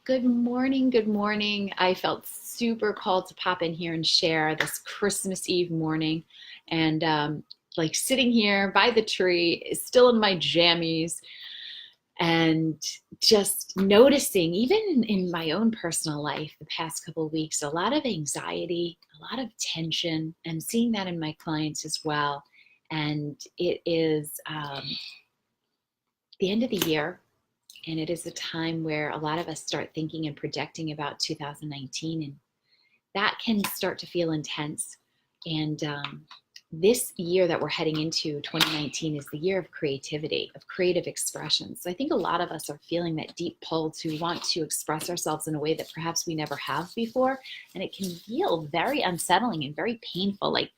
Good morning. Good morning. I felt super called to pop in here and share this Christmas Eve morning. And like sitting here by the tree, still in my jammies, and just noticing, even in my own personal life, the past couple of weeks, a lot of anxiety, a lot of tension. I'm seeing that in my clients as well. And it is the end of the year. And it is a time where a lot of us start thinking and projecting about 2019, and that can start to feel intense. And this year that we're heading into, 2019, is the year of creativity, of creative expression. So I think a lot of us are feeling that deep pull to want to express ourselves in a way that perhaps we never have before. And it can feel very unsettling and very painful, like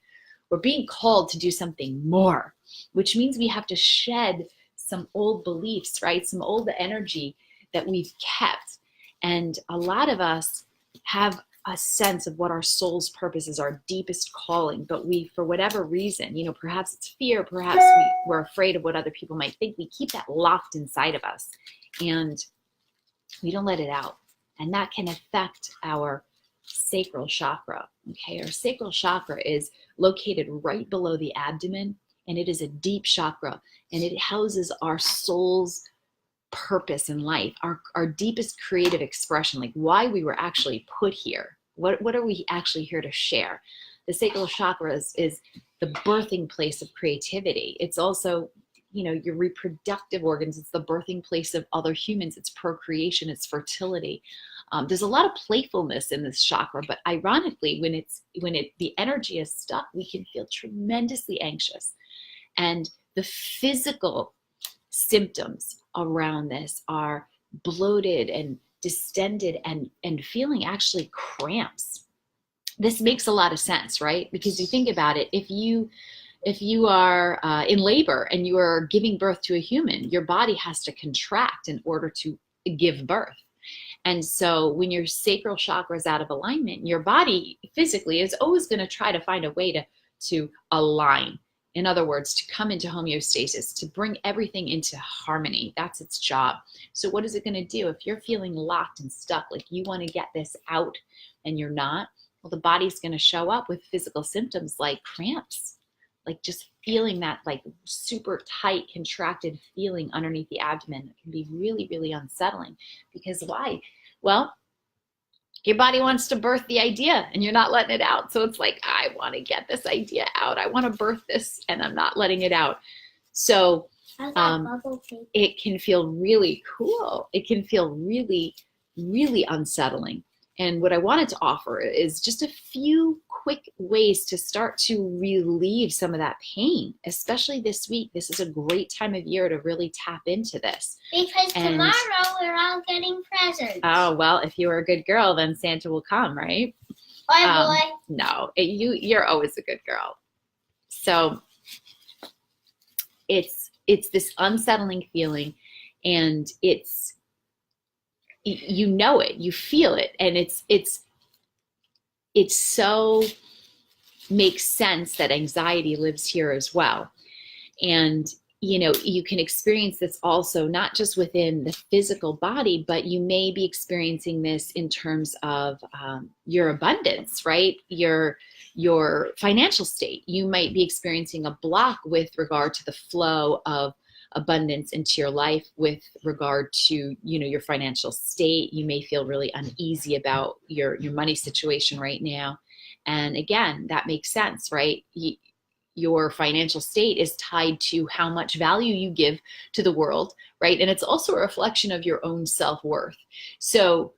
we're being called to do something more, which means we have to shed some old beliefs, right? Some old energy that we've kept. And a lot of us have a sense of what our soul's purpose is, our deepest calling, but we, for whatever reason, perhaps it's fear, perhaps we're afraid of what other people might think, we keep that locked inside of us and we don't let it out. And that can affect our sacral chakra, okay? Our sacral chakra is located right below the abdomen, and it is a deep chakra, and it houses our soul's purpose in life, our deepest creative expression, like why we were actually put here. What are we actually here to share? The sacral chakra is the birthing place of creativity. It's also, your reproductive organs. It's the birthing place of other humans. It's procreation. It's fertility. There's a lot of playfulness in this chakra, but ironically, when the energy is stuck, we can feel tremendously anxious. And the physical symptoms around this are bloated and distended and feeling actually cramps. This makes a lot of sense, right? Because you think about it, if you are in labor and you are giving birth to a human, your body has to contract in order to give birth. And so when your sacral chakra is out of alignment, your body physically is always going to try to find a way to align. In other words, to come into homeostasis, to bring everything into harmony. That's its job. So what is it going to do? If you're feeling locked and stuck, like you want to get this out and you're not, well, the body's going to show up with physical symptoms like cramps, like just feeling that like super tight, contracted feeling underneath the abdomen. It can be really, really unsettling. Because why? Well, your body wants to birth the idea and you're not letting it out. So it's like, I want to get this idea out. I want to birth this and I'm not letting it out. So it can feel really cool. It can feel really, really unsettling. And what I wanted to offer is just a few quick ways to start to relieve some of that pain, especially this week. This is a great time of year to really tap into this. Because tomorrow we're all getting presents. Oh, well, if you were a good girl, then Santa will come, right? Bye, boy. No, you're always a good girl. So it's this unsettling feeling, and it's, it, you feel it, and it's so makes sense that anxiety lives here as well. And you can experience this also not just within the physical body, but you may be experiencing this in terms of your abundance, right? Your financial state. You might be experiencing a block with regard to the flow of abundance into your life with regard to your financial state. You may feel really uneasy about your money situation right now. And again, that makes sense, right? Your financial state is tied to how much value you give to the world, right? And it's also a reflection of your own self-worth. So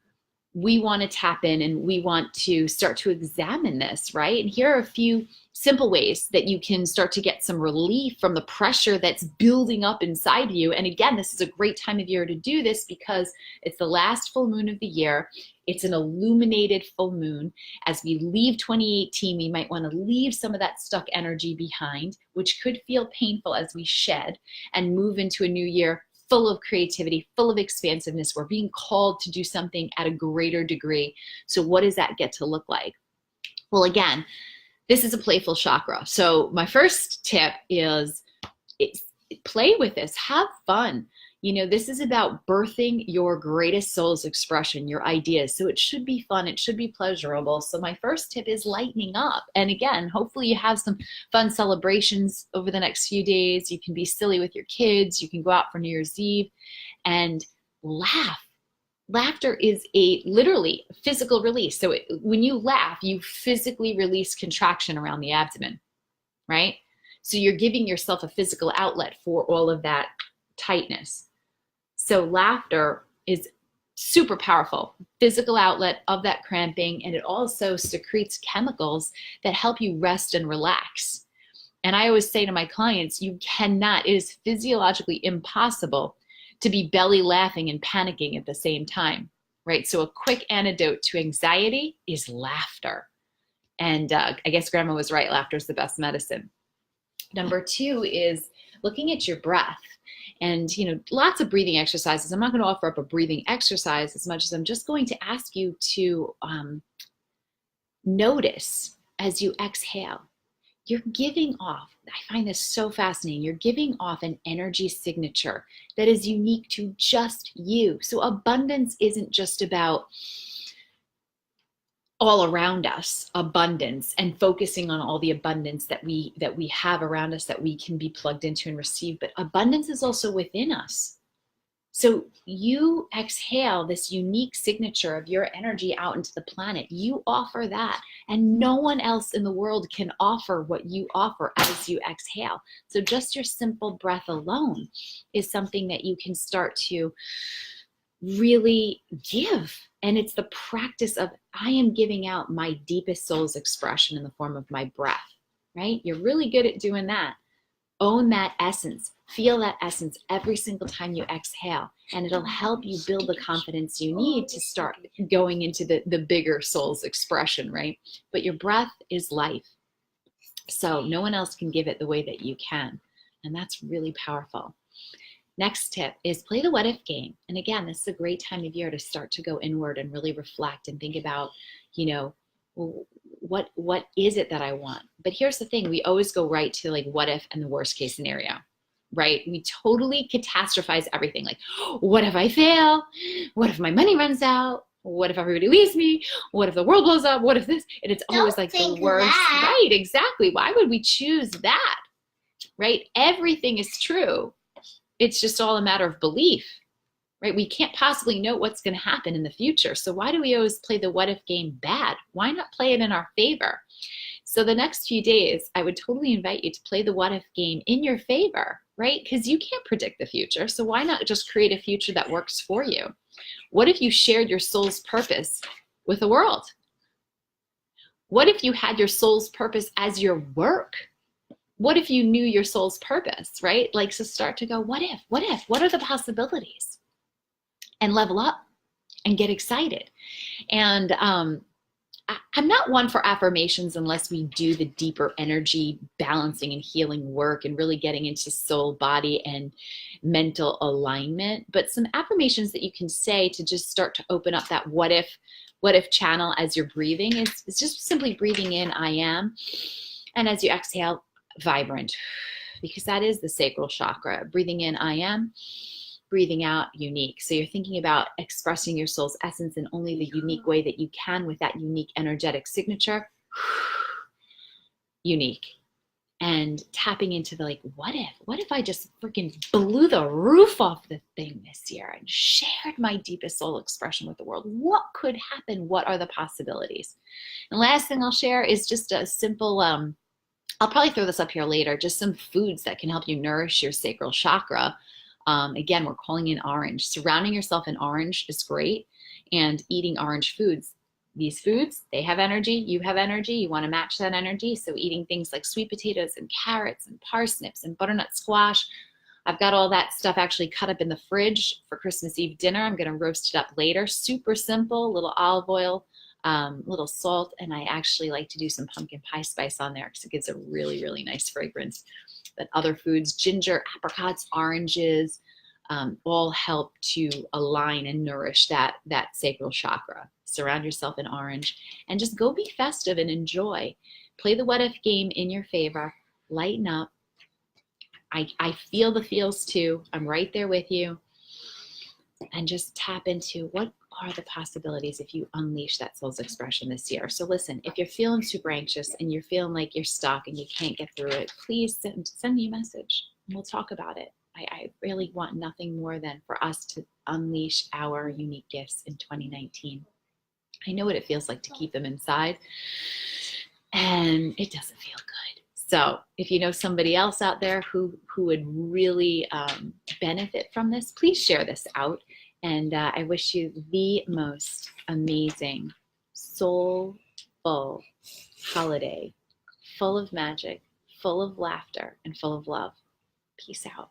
we want to tap in and we want to start to examine this, right? And here are a few simple ways that you can start to get some relief from the pressure that's building up inside you. And again, this is a great time of year to do this because it's the last full moon of the year. It's an illuminated full moon. As we leave 2018, we might want to leave some of that stuck energy behind, which could feel painful as we shed and move into a new year full of creativity, full of expansiveness. We're being called to do something at a greater degree. So what does that get to look like? Well, again, this is a playful chakra. So my first tip is play with this, have fun. This is about birthing your greatest soul's expression, your ideas. So it should be fun. It should be pleasurable. So my first tip is lightening up. And again, hopefully you have some fun celebrations over the next few days. You can be silly with your kids. You can go out for New Year's Eve and laugh. Laughter is literally physical release. So when you laugh, you physically release contraction around the abdomen, right? So you're giving yourself a physical outlet for all of that tightness. So laughter is super powerful, physical outlet of that cramping, and it also secretes chemicals that help you rest and relax. And I always say to my clients, it is physiologically impossible to be belly laughing and panicking at the same time, right? So a quick antidote to anxiety is laughter. And I guess grandma was right, laughter is the best medicine. Number 2 is looking at your breath. And, lots of breathing exercises. I'm not going to offer up a breathing exercise as much as I'm just going to ask you to notice as you exhale. You're giving off, I find this so fascinating, you're giving off an energy signature that is unique to just you. So abundance isn't just about all around us, abundance, and focusing on all the abundance that we have around us that we can be plugged into and receive, but abundance is also within us. So you exhale this unique signature of your energy out into the planet. You offer that, and no one else in the world can offer what you offer as you exhale. So just your simple breath alone is something that you can start to really give. And it's the practice of, I am giving out my deepest soul's expression in the form of my breath, right? You're really good at doing that. Own that essence. Feel that essence every single time you exhale. And it'll help you build the confidence you need to start going into the bigger soul's expression, right? But your breath is life. So no one else can give it the way that you can. And that's really powerful. Next tip is play the what if game. And again, this is a great time of year to start to go inward and really reflect and think about, what is it that I want? But here's the thing, we always go right to like what if and the worst case scenario, right? We totally catastrophize everything. Like, what if I fail? What if my money runs out? What if everybody leaves me? What if the world blows up? What if this? And it's always like the worst. Right, exactly. Why would we choose that? Right? Everything is true. It's just all a matter of belief, right? We can't possibly know what's going to happen in the future. So why do we always play the what if game bad? Why not play it in our favor? So the next few days, I would totally invite you to play the what if game in your favor, right? Because you can't predict the future. So why not just create a future that works for you? What if you shared your soul's purpose with the world? What if you had your soul's purpose as your work? What if you knew your soul's purpose, right? Like, so start to go, what if, what are the possibilities? And level up and get excited. And I'm not one for affirmations unless we do the deeper energy balancing and healing work and really getting into soul, body, and mental alignment. But some affirmations that you can say to just start to open up that what if channel as you're breathing is just simply breathing in, I am. And as you exhale, vibrant, because that is the sacral chakra. Breathing in, I am. Breathing out, unique. So you're thinking about expressing your soul's essence in only the unique way that you can with that unique energetic signature. Unique. And tapping into the like, what if I just freaking blew the roof off the thing this year and shared my deepest soul expression with the world? What could happen? What are the possibilities? And last thing I'll share is just a simple, I'll probably throw this up here later, just some foods that can help you nourish your sacral chakra. Again, we're calling in orange. Surrounding yourself in orange is great, and eating orange foods. These foods, they have energy, you have energy, you want to match that energy. So eating things like sweet potatoes and carrots and parsnips and butternut squash. I've got all that stuff actually cut up in the fridge for Christmas Eve dinner. I'm going to roast it up later. Super simple, little olive oil, little salt, and I actually like to do some pumpkin pie spice on there because it gives a really, really nice fragrance. But other foods, ginger, apricots, oranges, all help to align and nourish that sacral chakra. Surround yourself in orange and just go be festive and enjoy. Play the what if game in your favor. Lighten up. I feel the feels too. I'm right there with you. and just tap into what are the possibilities if you unleash that soul's expression this year. So listen, if you're feeling super anxious and you're feeling like you're stuck and you can't get through it, please send me a message and we'll talk about it. I really want nothing more than for us to unleash our unique gifts in 2019. I know what it feels like to keep them inside, and it doesn't feel good. So if you know somebody else out there who would really benefit from this, please share this out. And I wish you the most amazing, soulful holiday, full of magic, full of laughter, and full of love. Peace out.